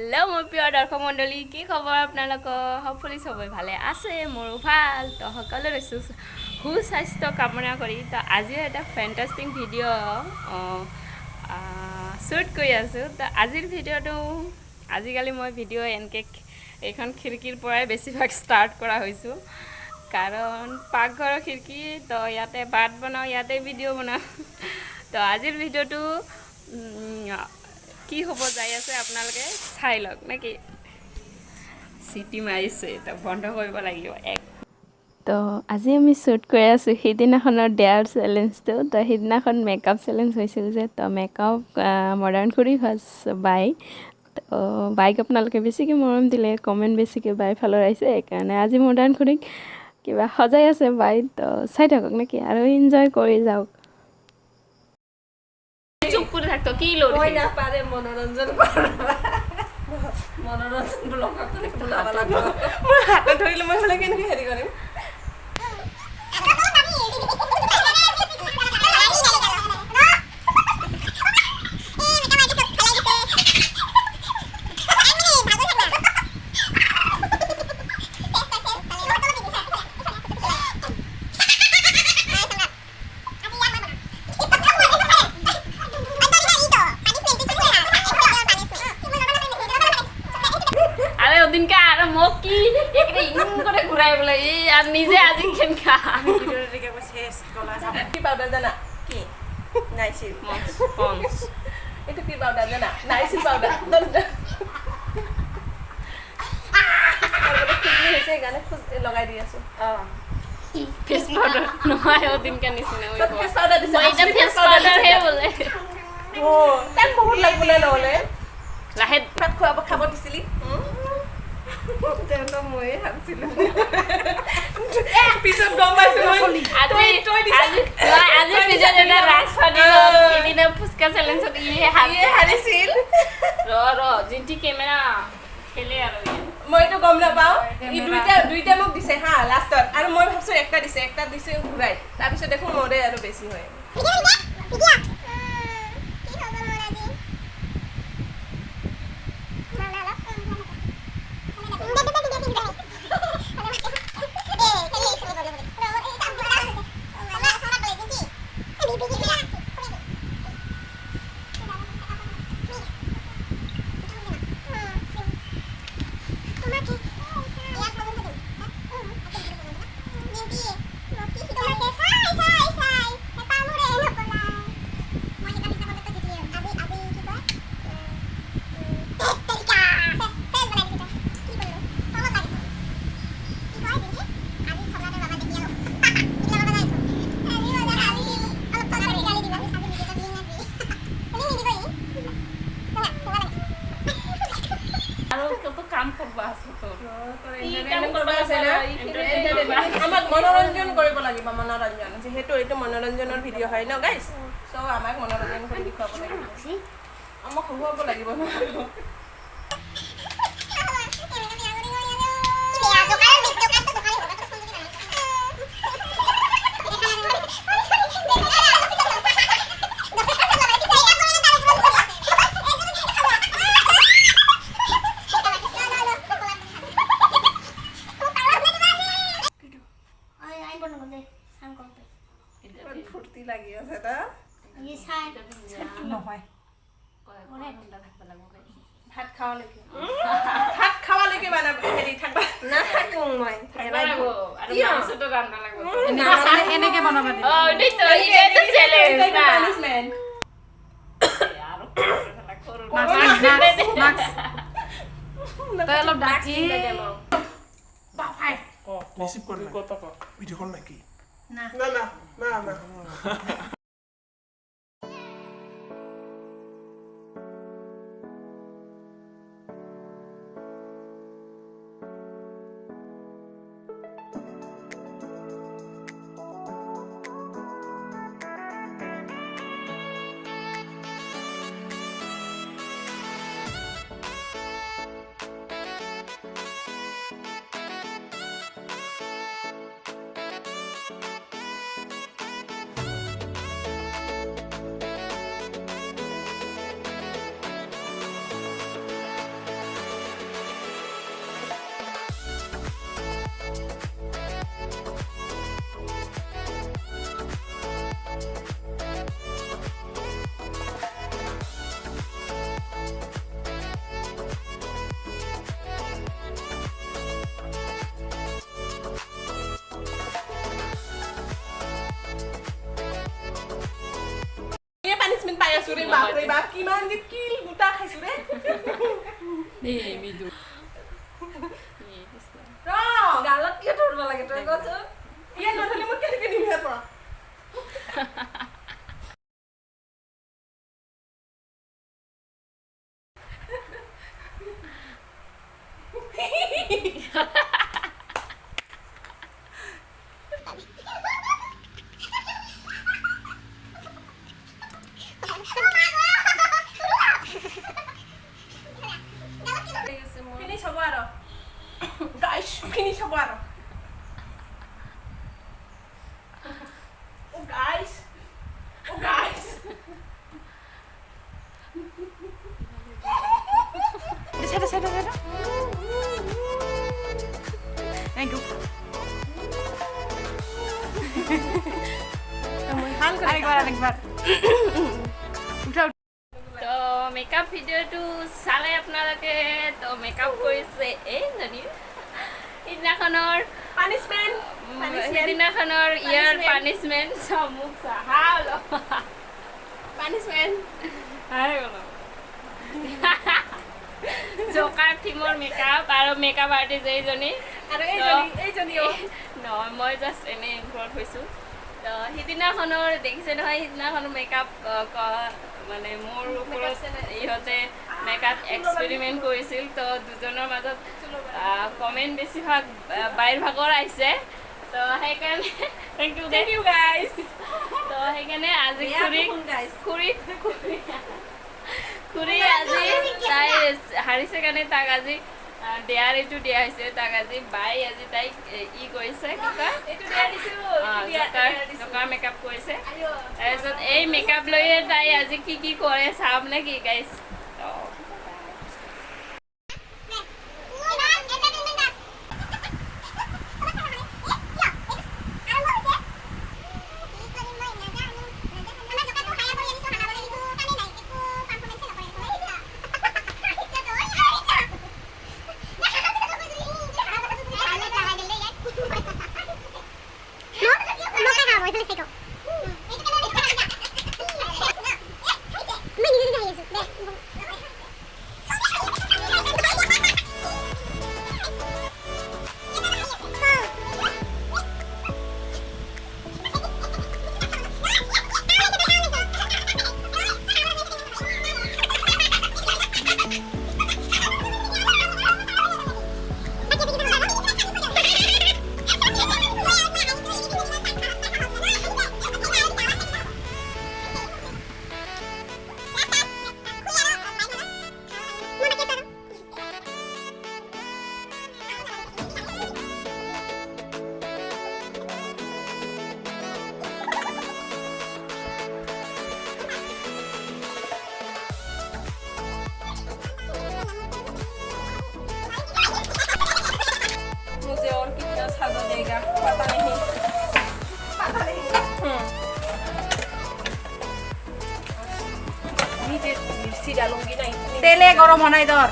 Hello मोर प्रिय दर्शक मंडली की खबर आपनालोকৰ हपफुली सबै ভালে আছে মোৰো ভাল তো সকলোৰে সুস্বাস্থ্য কামনা কৰি তো আজি এটা ফেন্টাস্টিক ভিডিঅ' শ্বুট কৰি আছো তো আজিৰ ভিডিঅ'টো আজিকালি মই ভিডিঅ' এনকে এখন খিৰিকীৰ পৰাই বেছিভাগ ষ্টাৰ্ট কৰা হৈছো কাৰণ পাকঘৰৰ খিৰিকী তো ইয়াতে ভাত বনাও ইয়াতে ভিডিঅ' বনাও তো আজিৰ ভিডিঅ'টো কি হ'ব যাই আছে আপোনালোকে চাই লওক নাকি সিটি মাৰিছে তো বন্ধ কৰিব লাগিব এক তো আজি আমি শ্বুট কৰি আছো সেইদিনাখনৰ ডেয়াৰ চেলেঞ্জটো তো সেইদিনাখন মেকআপ চেলেঞ্জ হৈছিল যে তো মেকআপ মডাৰ্ণ খুৰী ফাৰ্ষ্ট বাই তো বাইক আপোনালোকে বেছিকৈ মৰম দিলে কমেণ্ট বেছিকৈ বাই ফালৰ আহিছে সেইকাৰণে আজি মডাৰ্ণ খুৰীক কিবা সজাই আছে বাই তো চাই থাকক নাকি আৰু এনজয় কৰি যাওক চুপ কৰে থাকতো কি লোক কই না পাৰে মনোৰঞ্জন কৰবা মনোৰঞ্জন ব্লগ কৰে বুলাবা লাগবে মই হাতে ধৰিলে মই বলে কেনে হেৰি কৰিম দিনকা আৰু মোক কি একৰে ইন করে ঘুরাই বলে এই আর নিজে আজি কেনকা ভিডিওটা দেখে শেষ গলা যাব কি পাউডার জানা কি নাইসিল পন্স এটা কি পাউডার জানা নাইসিল পাউডার হয়েছে গানে লগাই দি আছো ফেস পাউডার নহয় ও দিনকা নিছিনা ওই ফেস পাউডার দিছে এটা ফেস পাউডার হে বলে ও তাক বহুত লাগবো না নহলে লাহে ভাত খোৱাব খাব দিছিলি তেনো মই হাঁচিলো পিছত গম পাইছো আজি পিছত এটা ৰাজ ফাটি এদিনা ফুচকা চেলেঞ্জত ইয়ে হাৰিছিল ৰ জিন্টি কেমেৰা খেলে আৰু মইতো গম নাপাওঁ ই দুইটা মোক দিছে হা লাষ্টত আৰু মই ভাবছো একটা দিছে ঘূৰাই তাৰপিছত দেখো মোৰে আৰু বেছি হয় আমাক মনোৰঞ্জন কৰিব লাগিব মনোৰঞ্জন যেহেতু এইটো মনোৰঞ্জনৰ ভিডিঅ' হয় ন গাইছ চ' আমাক মনোৰঞ্জন কৰি দেখুৱাব লাগিব আমাক খুৱাব লাগিব ফুৰ্তি লাগি আছে তা নহয় ভাত খাওয়ালৈকে মানে হেৰি থাকবা না থাকোঁ মই এনেকে বনাবা দিম তই অলপ ডাকি রিসিভ কর না কত ভিডিও কল নাকি না না না না না খাইছো ৰে বাপৰে বাপ কিমান যে কিল গোটা খাইছো ৰে এই মিদু ৰ গালত কি ধৰব লাগে তই কচোন ইয়াত নধলি মই কেনেকে দিম ইয়াৰ পৰা ফিনিশ হ'ব আৰু গাইছ ফিনিশ হ'ব আৰু Oh guys! Oh guys! Sada. Thank you. আৰেকবাৰ তো মেকআপ ভিডিঅ'টো চালে আপোনালোকে তো মেকআপ কৰিছে এইজনী সিদিনাখনৰ পানিশমেন্ট সেইদিনাখনৰ ইয়াৰ পানিছমেণ্ট মোক চাহা অলপ পানিশমেন্ট জকাৰ থিমৰ মেকআপ আৰু মেকআপ আৰ্টিষ্ট এইজনী আৰু এইজনী নহয় মই জাষ্ট এনেই ইনভলভ হৈছোঁ তো সিদিনাখনৰ দেখিছে নহয় সিদিনাখনৰ মেকআপ মানে মোৰ ওপৰত ইহঁতে মেকআপ এক্সপেৰিমেণ্ট কৰিছিল তো দুজনৰ মাজত কমেণ্ট বেছিভাগ বাইৰ ভাগৰ আহিছে তো সেইকাৰণে থেংক ইউ গাইজ তো সেইকাৰণে আজি খুৰী আজি তাই হাৰিছে কাৰণে তাক আজি ডেয়াৰ এইটো দিয়া হৈছে তাক আজি বাই আজি তাইক ই কৰিছে কি কয় জকাৰ মেকআপ কৰিছে তাৰপিছত এই মেকআপ লৈয়ে তাই আজি কি কৰে চাম নে কি গাইজ তেলে গৰম হনাই দৰ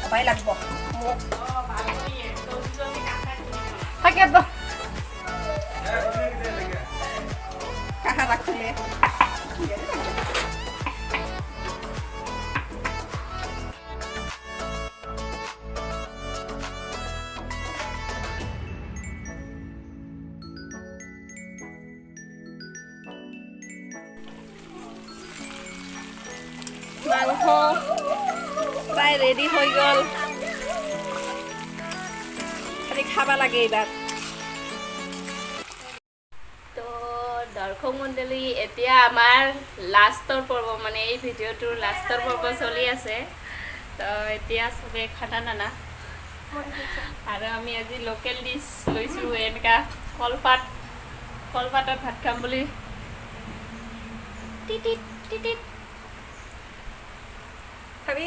সবাই লাগবো থাকে তো কাহা ৰাখলে মাংস প্ৰায় ৰেডি হৈ গ'ল খালি খাব লাগে এইবাৰ তো দৰ্শক মণ্ডলী এতিয়া আমাৰ লাষ্টৰ পৰ্ব মানে এই ভিডিঅ'টোৰ লাষ্টৰ পৰ্ব চলি আছে তো এতিয়া চবে খানা নানা আৰু আমি আজি লোকেল ডিছ লৈছোঁ এনেকুৱা কলপাতত ভাত খাম বুলি টিটিট টিটিট খাবি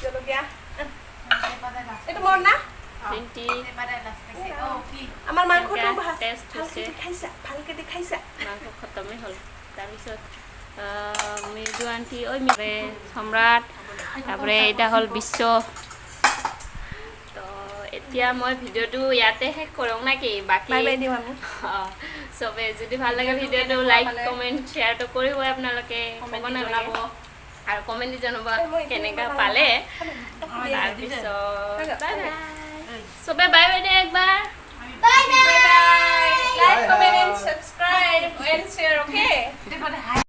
জলকীয়া এইটো মোৰ না টুৱেণ্টি আমাৰ মাংসটো টেষ্ট হৈছে ভালকে দেখাইছা মাংস খতমেই হ'ল তাৰপিছত মৃদু আণ্টি সম্ৰাট তাৰপৰে এটা হল বিশ্ব। তো এতিয়া মই ভিডিওটো ইয়াতে শেষ কৰোঁ নাকি বাকি চবে যদি ভাল লাগে ভিডিঅ'টো লাইক কমেণ্ট শ্বেয়াৰটো কৰিবই আপোনালোকে ক'ব নালাগে আৰু কমেণ্ট দি জনাব কেনেকুৱা পালে তাৰপিছত বাই বাই চবে বাই বাই দে একবাৰ Bye bye. Like, comment, and subscribe, and share. Okay.